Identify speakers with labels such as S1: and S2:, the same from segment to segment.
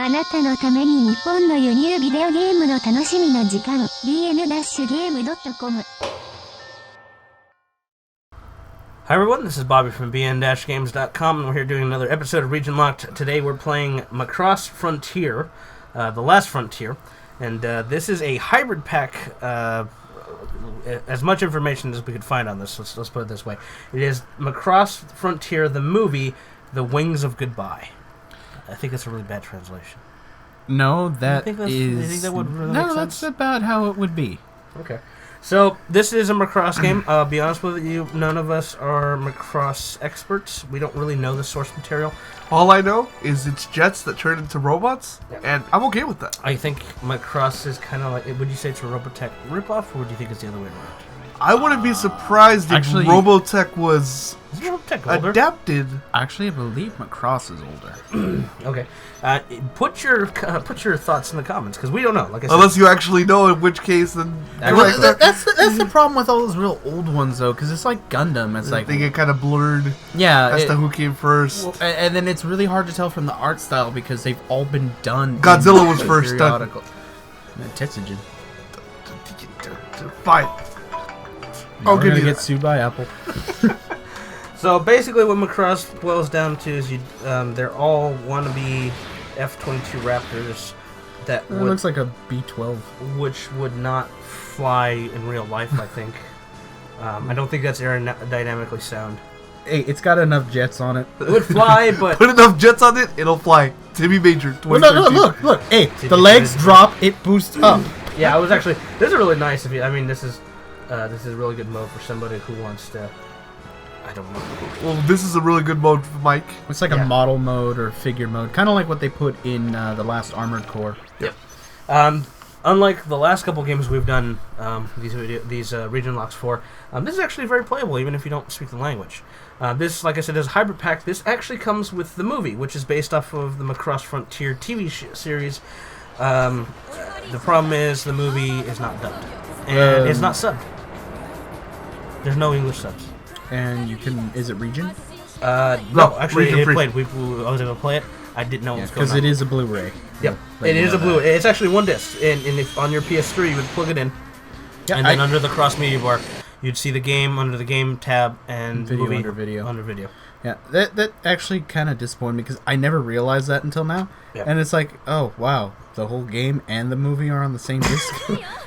S1: あなたのために日本の輸入ビデオゲームの楽しみの時間 bn-game.com
S2: Hi everyone, this is Bobby from bn-games.com, and we're here doing another episode of Region Locked. Today we're playing Macross Frontier, the last frontier, and this is a hybrid pack, as much information as we could find on this, let's put it this way. It is Macross Frontier, the movie, The Wings of Goodbye. I think that's a really bad translation.
S3: No, that
S2: you think that would really make sense?
S3: That's about how it would be.
S2: Okay. So, this is a Macross game. I'll be honest with you, none of us are Macross experts. We don't really know the source material.
S4: All I know is it's jets that turn into robots, and I'm okay with that.
S2: I think Macross is kind of like, would you say it's a Robotech ripoff, or would you think it's the other way around?
S4: I wouldn't be surprised if Robotech was adapted.
S3: Actually, I believe Macross is older.
S2: Okay. Put your thoughts in the comments, because we don't know. Like I said,
S4: unless you actually know, in which case, then...
S3: That's the problem with all those real old ones, though, because it's like Gundam. It's like
S4: they get kind of blurred
S3: as
S4: to who came first.
S3: Well, and then it's really hard to tell from the art style, because they've all been done.
S4: Godzilla was first done.
S3: Tetsujin.
S4: Fine.
S3: We're gonna get sued by Apple.
S2: So basically, what Macross boils down to is they're all wannabe F-22 Raptors that
S3: looks like a B-12,
S2: which would not fly in real life. I think. I don't think that's aerodynamically sound.
S3: Hey, it's got enough jets on it.
S2: It would fly, but
S4: put enough jets on it, it'll fly. Timmy Major.
S3: Well, look. Hey, the legs drop, it boosts up.
S2: Yeah, I was actually. This is really nice. This is a really good mode for somebody who wants to. I don't know.
S4: Well, this is a really good mode for Mike.
S3: It's like a model mode or figure mode, kind of like what they put in the last Armored Core.
S2: Yep. Unlike the last couple games we've done, these region locks for, this is actually very playable, even if you don't speak the language. This, like I said, is a hybrid pack. This actually comes with the movie, which is based off of the Macross Frontier TV series. The problem is the movie is not dubbed, and it's not subbed. There's no English subs.
S3: And you can... Is it region?
S2: No, actually, it played. I was able to play it. I didn't know what was going on.
S3: Because it is a Blu-ray.
S2: Yep, it is a Blu-ray. It's actually one disc, and if on your PS3, you would plug it in, and then under the cross media bar, you'd see the game under the game tab and
S3: video
S2: movie
S3: under video. Yeah, that actually kind of disappointed me, because I never realized that until now. Yep. And it's like, oh, wow, the whole game and the movie are on the same disc?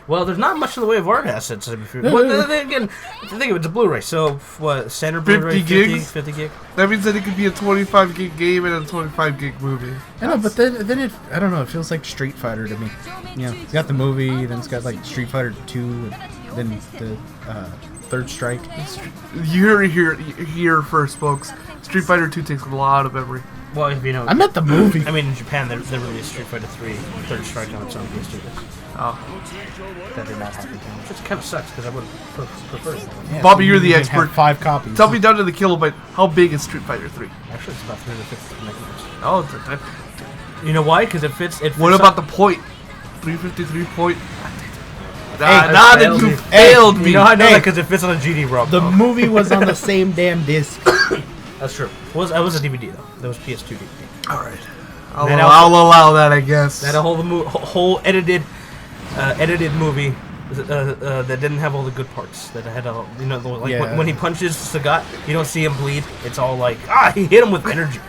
S2: Well, there's not much in the way of art assets. Well, again, think of it's a Blu-ray, so what, standard Blu-ray, 50 gig?
S4: That means that it could be a 25 gig game and a 25 gig movie.
S3: I know, but then it, I don't know, it feels like Street Fighter to me. You know, it's got the movie, then it's got like Street Fighter 2, and then the Third Strike.
S4: You heard it here first, folks. Street Fighter 2 takes a lot of memory.
S2: Well, if you know,
S3: I meant the movie.
S2: I mean, in Japan, they released Street Fighter 3 Third Strike on its own PS2 disc.
S4: Oh.
S2: That did not happen. Which kind of sucks, because I would prefer it.
S4: Yeah, Bobby, you're the expert.
S3: 5 copies.
S4: Tell me down to the kilobyte, how big is Street Fighter 3?
S2: Actually, it's about 350 megabytes.
S4: Oh,
S2: you know why? Because it fits.
S4: What about the point? 353 point?
S2: You failed me. You know how I know that? Because it fits on a GD-ROM.
S3: The movie was on the same damn disc.
S2: That's true. It was a DVD, though. That was PS2 DVD.
S4: Alright. I'll allow that, I guess.
S2: That whole edited movie that didn't have all the good parts. That had all, when he punches Sagat, you don't see him bleed. It's all like, he hit him with energy,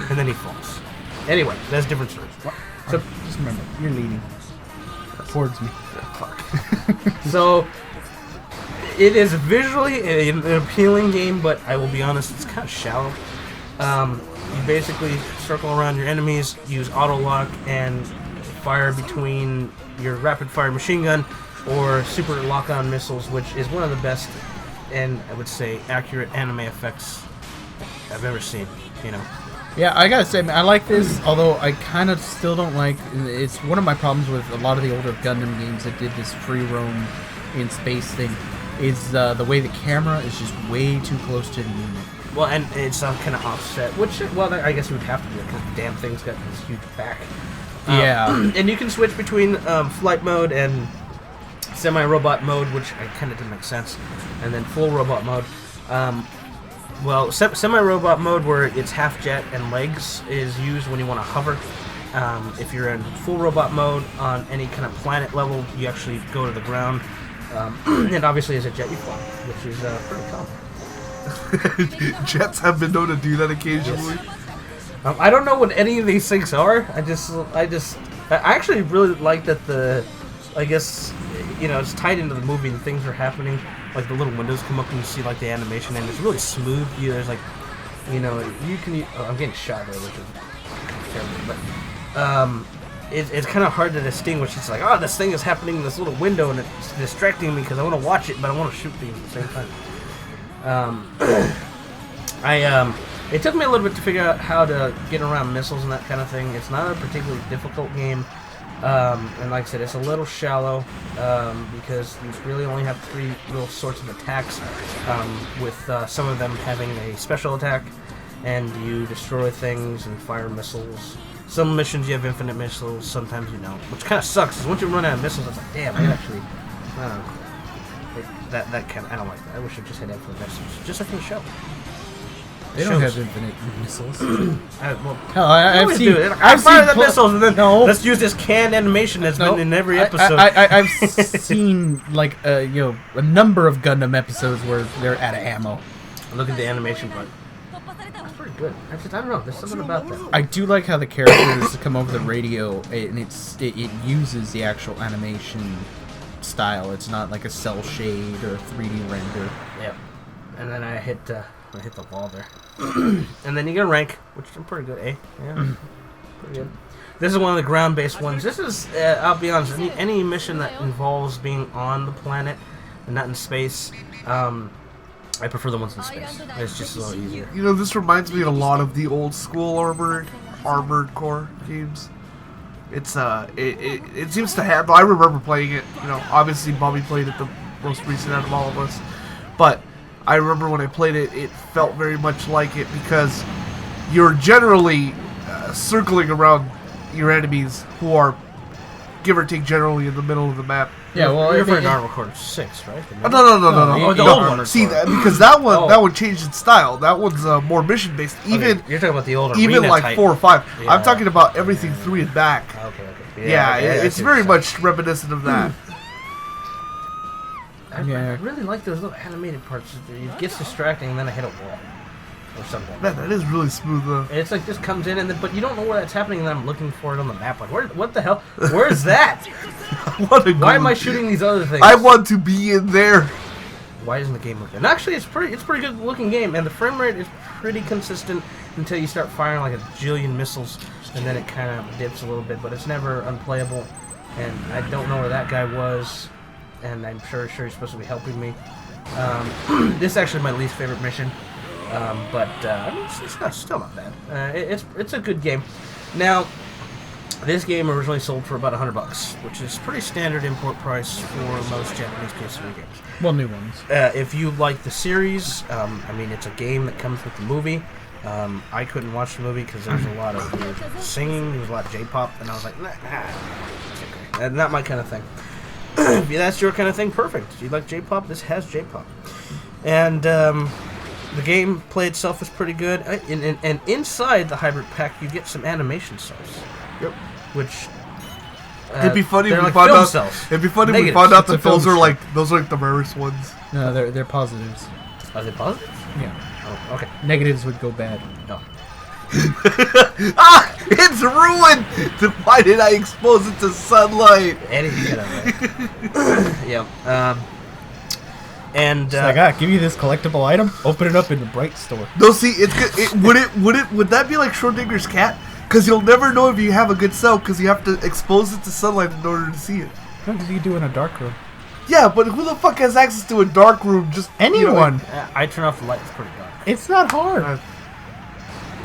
S2: and then he falls. Anyway, that's a different story.
S3: So just remember, you're leaning towards me.
S2: Fuck. So it is visually an appealing game, but I will be honest, it's kind of shallow. You basically circle around your enemies, use auto lock, and fire between your rapid fire machine gun or super lock-on missiles, which is one of the best and I would say accurate anime effects I've ever seen. You know.
S3: Yeah, I gotta say, I like this, although I kind of still don't like... It's one of my problems with a lot of the older Gundam games that did this free roam in space thing, is the way the camera is just way too close to the unit.
S2: Well, and it's kind of offset, which, well, I guess it would have to be, because the damn thing's got this huge back.
S3: Yeah.
S2: And you can switch between flight mode and semi-robot mode, which kind of didn't make sense, and then full robot mode. Well, semi-robot mode, where it's half jet and legs, is used when you want to hover. If you're in full robot mode on any kind of planet level, you actually go to the ground. And obviously as a jet you fly, which is pretty common.
S4: Jets have been known to do that occasionally.
S2: Yes. I don't know what any of these things are. I actually really like that I guess, it's tied into the movie and things are happening. Like the little windows come up and you see like the animation and it's really smooth. There's like, you can. Oh, I'm getting shot there, which is terrible. But it's kind of hard to distinguish. It's like, oh, this thing is happening in this little window and it's distracting me because I want to watch it, but I want to shoot things at the same time. It took me a little bit to figure out how to get around missiles and that kind of thing. It's not a particularly difficult game. And like I said, it's a little shallow because you really only have 3 little sorts of attacks, with some of them having a special attack, and you destroy things and fire missiles. Some missions you have infinite missiles, sometimes you don't, which kind of sucks, because once you run out of missiles, it's like, damn, I actually, I don't know. I don't like that. I wish it just had infinite missiles, just like in the show.
S3: They don't have infinite missiles.
S2: I've seen. I fire the missiles and then let's use this canned animation that's been in every episode.
S3: I've seen like a number of Gundam episodes where they're out of ammo.
S2: Look at the animation, but that's pretty good. I don't know. There's something about that.
S3: I do like how the characters come over the radio and it uses the actual animation style. It's not like a cell shade or a 3D render.
S2: Yep. And then I hit the wall there. And then you get a rank, which is pretty good, eh? Yeah, pretty good. This is one of the ground-based ones. This is, I'll be honest, any mission that involves being on the planet and not in space, I prefer the ones in space. It's just a little easier.
S4: This reminds me a lot of the old school Armored Core games. It's it seems to have. I remember playing it. Obviously Bobby played it the most recent out of all of us, but I remember when I played it, it felt very much like it because you're generally circling around your enemies who are, give or take, generally in the middle of the map.
S2: Yeah, well, you're playing Armored Core 6, right?
S4: No.
S2: Oh, the old one.
S4: See, because that one changed its style. That one's more mission based. Even
S2: you're talking about the old
S4: even like
S2: type.
S4: 4 or 5.
S2: Yeah.
S4: I'm talking about everything 3 and back.
S2: Okay.
S4: Yeah, it's very much reminiscent of that.
S2: I really like those little animated parts. It gets distracting, and then I hit a wall or something.
S4: Man, that is really smooth, though.
S2: It's like this comes in, but you don't know where that's happening, and then I'm looking for it on the map. Like, what the hell? Where's that? Why am I shooting these other things?
S4: I want to be in there.
S2: Why isn't the game looking? And actually, it's pretty good looking game, and the frame rate is pretty consistent until you start firing like a jillion missiles, and then it kind of dips a little bit. But it's never unplayable, and I don't know where that guy was. And I'm sure he's supposed to be helping me. This is actually my least favorite mission, but it's still not bad. It's a good game. Now, this game originally sold for about $100, which is pretty standard import price for most Japanese PS3 games.
S3: Well, new ones.
S2: If you like the series, it's a game that comes with the movie. I couldn't watch the movie because there's a lot of weird singing, there's a lot of J-pop, and I was like, nah, it's okay. Not my kind of thing. If that's your kind of thing, perfect. If you like J-pop, this has J-pop. And the gameplay itself is pretty good. And inside the hybrid pack, you get some animation cells.
S4: Yep.
S2: Which
S4: it'd be funny if we
S2: like
S4: found out.
S2: cells.
S4: It'd be funny if we found out that those are like the rarest ones.
S3: No, they're positives.
S2: Are they positives?
S3: Yeah.
S2: Oh, okay.
S3: Negatives would go bad.
S2: No.
S4: It's ruined! Why did I expose it to sunlight?
S2: Anything out of that. Yeah.
S3: Give me this collectible item. Open it up in the Bright store.
S4: No, see, it's good. Would that be like Schrodinger's cat? Because you'll never know if you have a good cell because you have to expose it to sunlight in order to see it.
S3: What do you do in a dark room?
S4: Yeah, but who the fuck has access to a dark room? Just
S3: anyone.
S2: I turn off the light. It's pretty dark.
S3: It's not hard.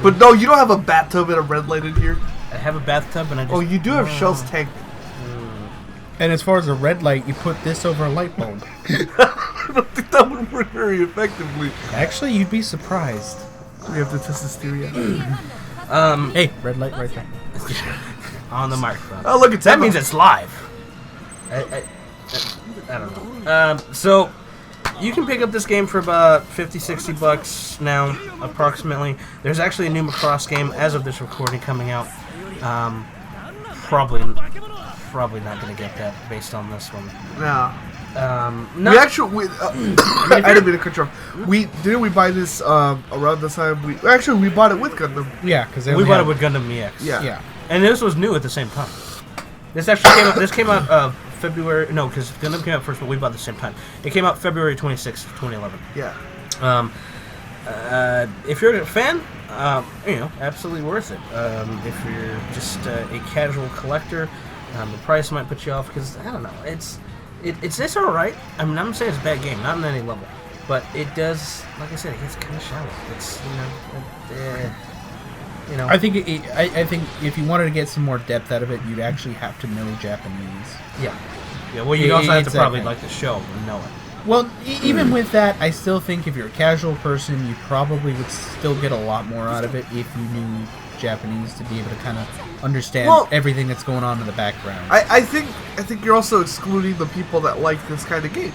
S4: But no, you don't have a bathtub and a red light in here.
S2: I have a bathtub and I just...
S4: Oh, you do have Shell's tank.
S3: And as far as a red light, you put this over a light bulb.
S4: I don't think that would work very effectively.
S3: Actually, you'd be surprised.
S4: We have to test this theory out.
S3: Hey, red light right there.
S2: On the microphone.
S4: Oh, look,
S2: that means it's live. I don't know. So... You can pick up this game for about $50-$60 now, approximately. There's actually a new Macross game as of this recording coming out. probably not going to get that based on this one.
S4: No.
S2: No.
S4: We actually, I didn't mean to cut you off. We buy this around the time we bought it with Gundam.
S3: Yeah, because
S2: we bought it with Gundam EX.
S4: Yeah.
S2: And this was new at the same time. This actually came out. This came out February. No, because Gundam came out first, but we bought it at the same time. It came out February 26th, 2011.
S4: Yeah.
S2: If you're a fan, absolutely worth it. If you're just a casual collector, the price might put you off because I don't know. It's all right. I mean, I'm not saying it's a bad game, not on any level, but it does. Like I said, it gets kind of shallow. It's
S3: I think I think if you wanted to get some more depth out of it, you'd actually have to know Japanese.
S2: Yeah. Well, you'd also have to probably like the show and know it.
S3: Well, even with that, I still think if you're a casual person, you probably would still get a lot more out of it if you knew Japanese to be able to kind of understand everything that's going on in the background.
S4: I think you're also excluding the people that like this kind of game.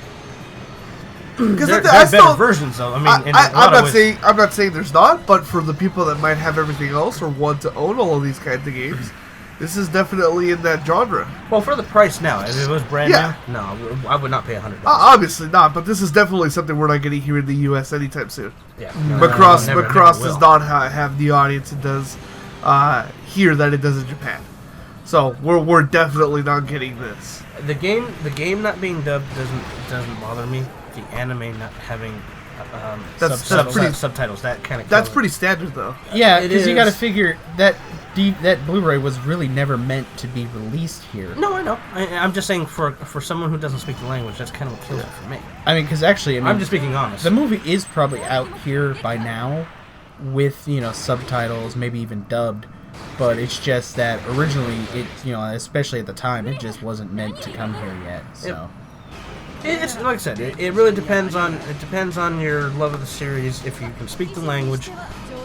S4: Because
S2: there are better versions, though. I mean,
S4: I'm not saying there's not, but for the people that might have everything else or want to own all of these kinds of games, this is definitely in that genre.
S2: Well, for the price now, if it was brand new, no, I would not pay $100.
S4: Obviously not, but this is definitely something we're not getting here in the U.S. anytime soon.
S2: Yeah,
S4: Macross does not have the audience it does here that it does in Japan. So we're definitely not getting this.
S2: The game not being dubbed doesn't bother me. The anime not having subtitles, that kind of.
S4: That's pretty standard, though.
S3: Yeah, because you got to figure that Blu-ray was really never meant to be released here.
S2: No, I know. I'm just saying for someone who doesn't speak the language, that's kind of what kills it for me.
S3: I mean, because actually,
S2: I'm just speaking honest.
S3: The movie is probably out here by now, with subtitles, maybe even dubbed. But it's just that originally, especially at the time, it just wasn't meant to come here yet. So.
S2: It's like I said. It really depends on your love of the series. If you can speak the language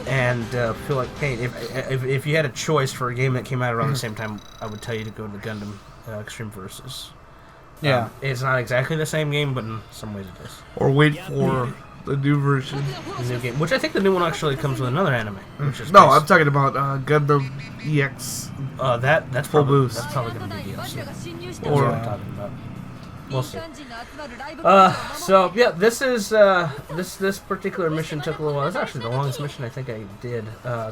S2: and feel like pain. If you had a choice for a game that came out around the same time, I would tell you to go to the Gundam Extreme Versus.
S3: Yeah,
S2: it's not exactly the same game, but in some ways it is.
S4: Or wait for the new version,
S2: the new game, which I think the new one actually comes with another anime. Which is
S4: I'm talking about Gundam EX.
S2: That's
S4: full
S2: probably,
S4: boost.
S2: That's probably going to be DLC.
S4: Or
S2: what I'm talking about. We'll see. So yeah, this is this particular mission took a little while. It's actually the longest mission I think I did.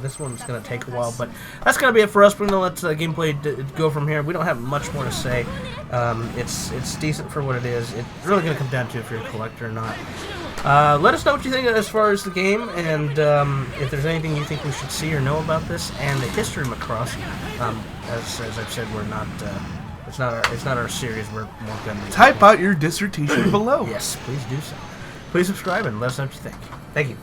S2: This one's gonna take a while, but that's gonna be it for us. We're gonna let gameplay go from here. We don't have much more to say. It's decent for what it is. It's really gonna come down to if you're a collector or not. Let us know what you think as far as the game, and if there's anything you think we should see or know about this, and the history of Macross. As I've said, we're not. It's not our series. We're more Gundam.
S4: Type out your dissertation below.
S2: Yes, please do so. Please subscribe and let us know what you think. Thank you.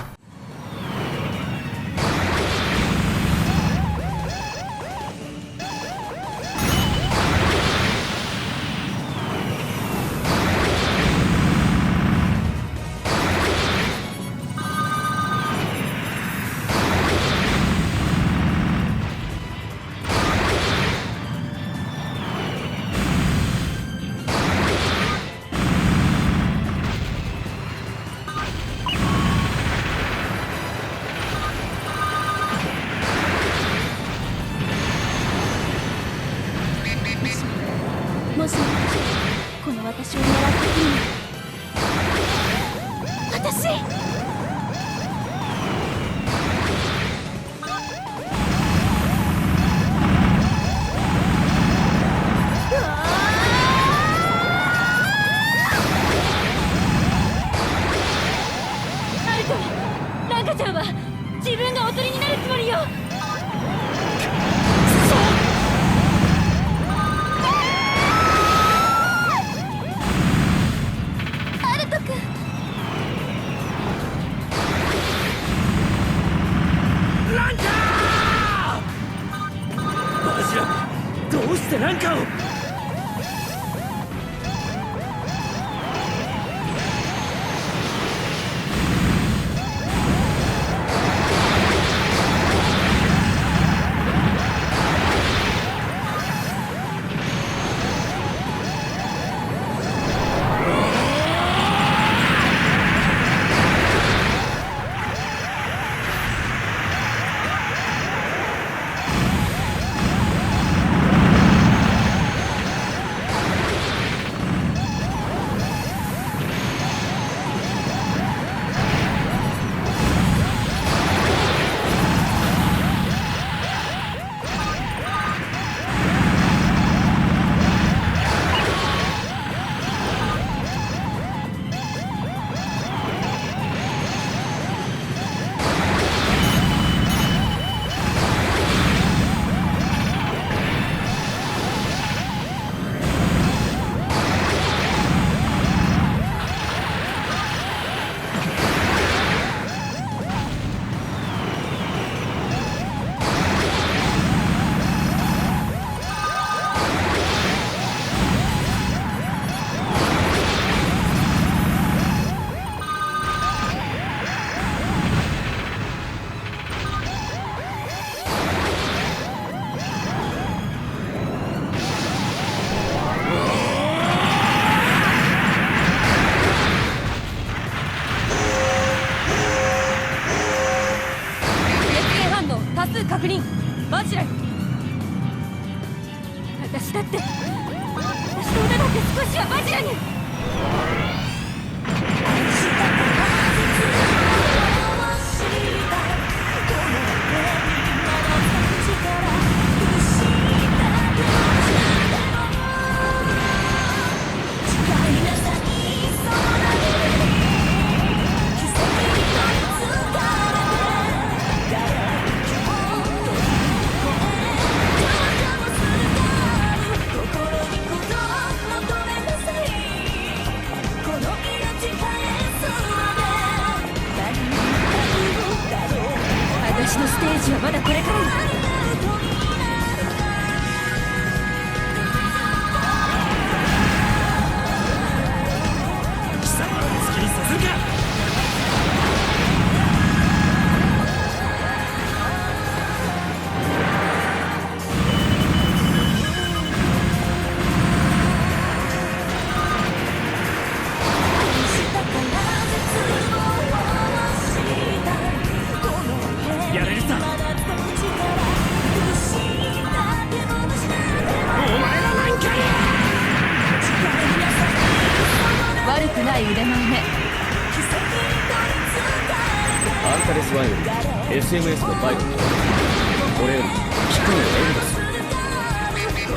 S1: 私だって私の腕だって少しはバジラに。私のステージはまだこれからだ。
S5: 貴様を好きにさせるか。やれるさ。お前らなんかに
S1: 悪くない腕前ね。
S5: アンタレス1より SMS のバイトこれより機械をエンドする。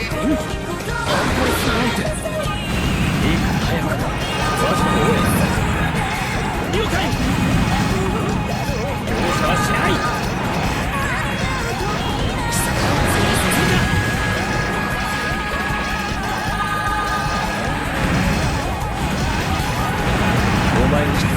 S5: アンタレス1っていいから早くマジで応援了解。容赦はしない。お前にして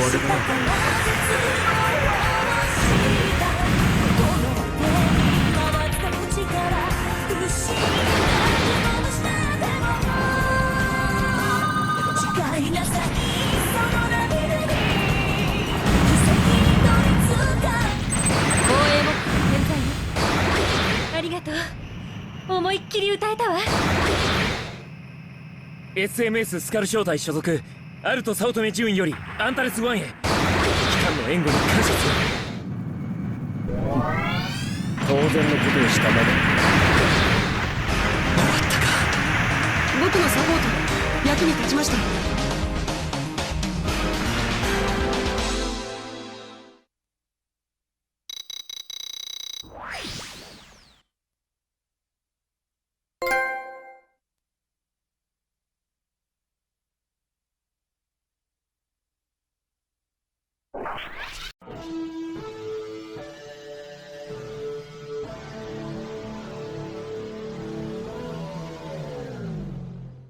S5: 俺だな。
S6: ありがとう。思いっきり歌えたわ。
S5: SMS スカル小隊所属アルト早乙女順位よりアンタレス1へ。機関の援護に感謝する。当然のことをしたまで。
S6: 僕のサポート役に立ちました。